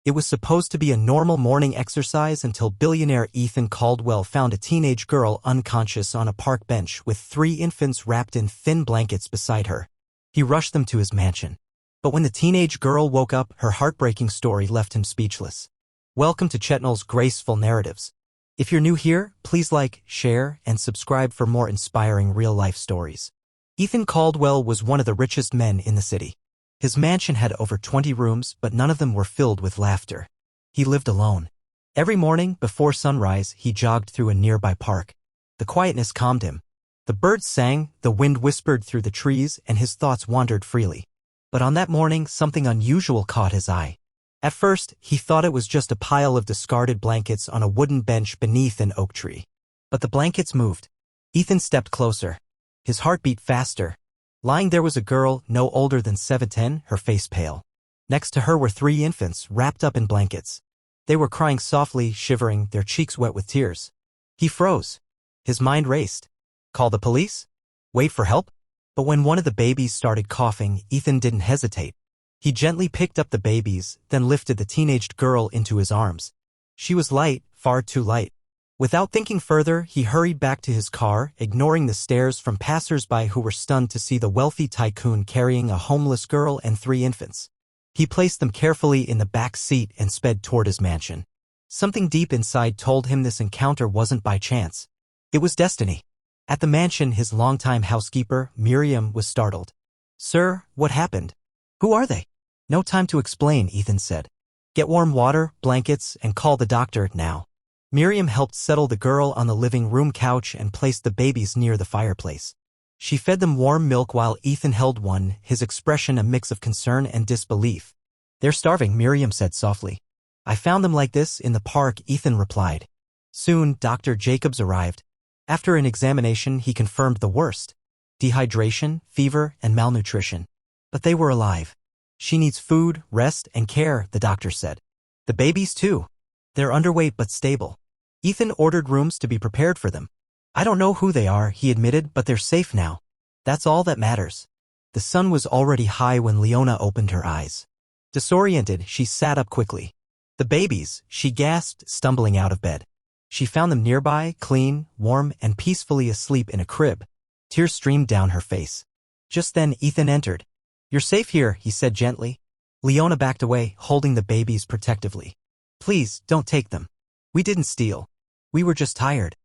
It was supposed to be a normal morning exercise until billionaire Ethan Caldwell found a teenage girl unconscious on a park bench with 3 infants wrapped in thin blankets beside her. He rushed them to his mansion. But when the teenage girl woke up, her heartbreaking story left him speechless. Welcome to Chetnal's Graceful Narratives. If you're new here, please like, share, and subscribe for more inspiring real-life stories. Ethan Caldwell was one of the richest men in the city. His mansion had over 20 rooms, but none of them were filled with laughter. He lived alone. Every morning, before sunrise, he jogged through a nearby park. The quietness calmed him. The birds sang, the wind whispered through the trees, and his thoughts wandered freely. But on that morning, something unusual caught his eye. At first, he thought it was just a pile of discarded blankets on a wooden bench beneath an oak tree. But the blankets moved. Ethan stepped closer. His heart beat faster. Lying there was a girl, no older than 7-10, her face pale. Next to her were 3 infants, wrapped up in blankets. They were crying softly, shivering, their cheeks wet with tears. He froze. His mind raced. Call the police? Wait for help? But when one of the babies started coughing, Ethan didn't hesitate. He gently picked up the babies, then lifted the teenaged girl into his arms. She was light, far too light. Without thinking further, he hurried back to his car, ignoring the stares from passers-by who were stunned to see the wealthy tycoon carrying a homeless girl and 3 infants. He placed them carefully in the back seat and sped toward his mansion. Something deep inside told him this encounter wasn't by chance. It was destiny. At the mansion, his longtime housekeeper, Miriam, was startled. "Sir, what happened? Who are they?" "No time to explain," Ethan said. "Get warm water, blankets, and call the doctor now." Miriam helped settle the girl on the living room couch and placed the babies near the fireplace. She fed them warm milk while Ethan held one, his expression a mix of concern and disbelief. "They're starving," Miriam said softly. "I found them like this in the park," Ethan replied. Soon, Dr. Jacobs arrived. After an examination, he confirmed the worst: dehydration, fever, and malnutrition. But they were alive. "She needs food, rest, and care," the doctor said. "The babies, too. They're underweight but stable." Ethan ordered rooms to be prepared for them. "I don't know who they are," he admitted, "but they're safe now. That's all that matters." The sun was already high when Leona opened her eyes. Disoriented, she sat up quickly. "The babies," she gasped, stumbling out of bed. She found them nearby, clean, warm, and peacefully asleep in a crib. Tears streamed down her face. Just then, Ethan entered. "You're safe here," he said gently. Leona backed away, holding the babies protectively. "Please, don't take them. We didn't steal. We were just tired."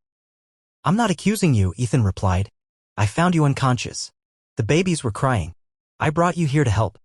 "I'm not accusing you," Ethan replied. "I found you unconscious. The babies were crying. I brought you here to help."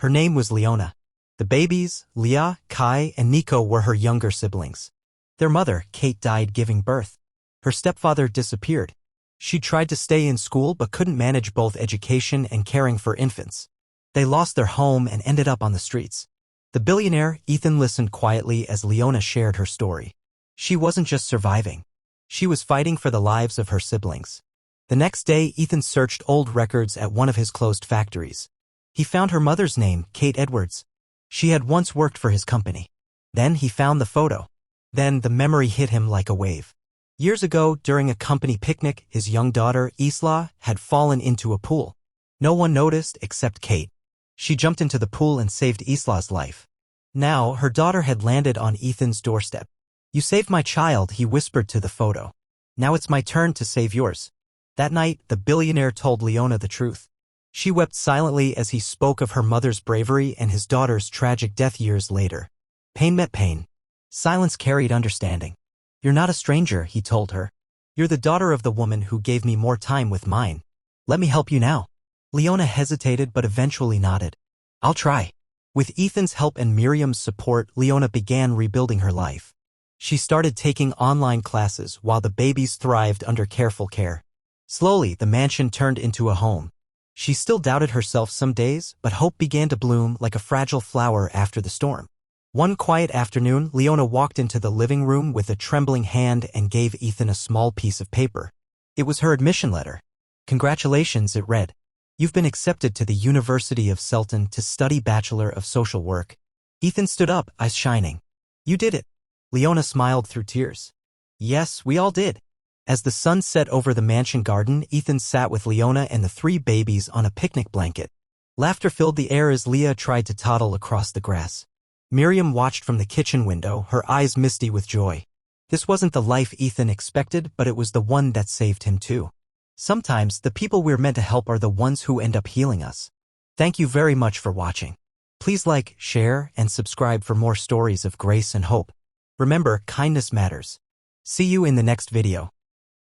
Her name was Leona. The babies, Leah, Kai, and Nico, were her younger siblings. Their mother, Kate, died giving birth. Her stepfather disappeared. She tried to stay in school but couldn't manage both education and caring for infants. They lost their home and ended up on the streets. The billionaire, Ethan, listened quietly as Leona shared her story. She wasn't just surviving. She was fighting for the lives of her siblings. The next day, Ethan searched old records at one of his closed factories. He found her mother's name, Kate Edwards. She had once worked for his company. Then he found the photo. Then the memory hit him like a wave. Years ago, during a company picnic, his young daughter, Isla, had fallen into a pool. No one noticed except Kate. She jumped into the pool and saved Isla's life. Now, her daughter had landed on Ethan's doorstep. "You saved my child," he whispered to the photo. "Now it's my turn to save yours." That night, the billionaire told Leona the truth. She wept silently as he spoke of her mother's bravery and his daughter's tragic death years later. Pain met pain. Silence carried understanding. "You're not a stranger," he told her. "You're the daughter of the woman who gave me more time with mine. Let me help you now." Leona hesitated but eventually nodded. "I'll try." With Ethan's help and Miriam's support, Leona began rebuilding her life. She started taking online classes while the babies thrived under careful care. Slowly, the mansion turned into a home. She still doubted herself some days, but hope began to bloom like a fragile flower after the storm. One quiet afternoon, Leona walked into the living room with a trembling hand and gave Ethan a small piece of paper. It was her admission letter. "Congratulations," it read. "You've been accepted to the University of Selton to study Bachelor of Social Work." Ethan stood up, eyes shining. "You did it." Leona smiled through tears. "Yes, we all did." As the sun set over the mansion garden, Ethan sat with Leona and the 3 babies on a picnic blanket. Laughter filled the air as Leah tried to toddle across the grass. Miriam watched from the kitchen window, her eyes misty with joy. This wasn't the life Ethan expected, but it was the one that saved him too. Sometimes, the people we're meant to help are the ones who end up healing us. Thank you very much for watching. Please like, share, and subscribe for more stories of grace and hope. Remember, kindness matters. See you in the next video.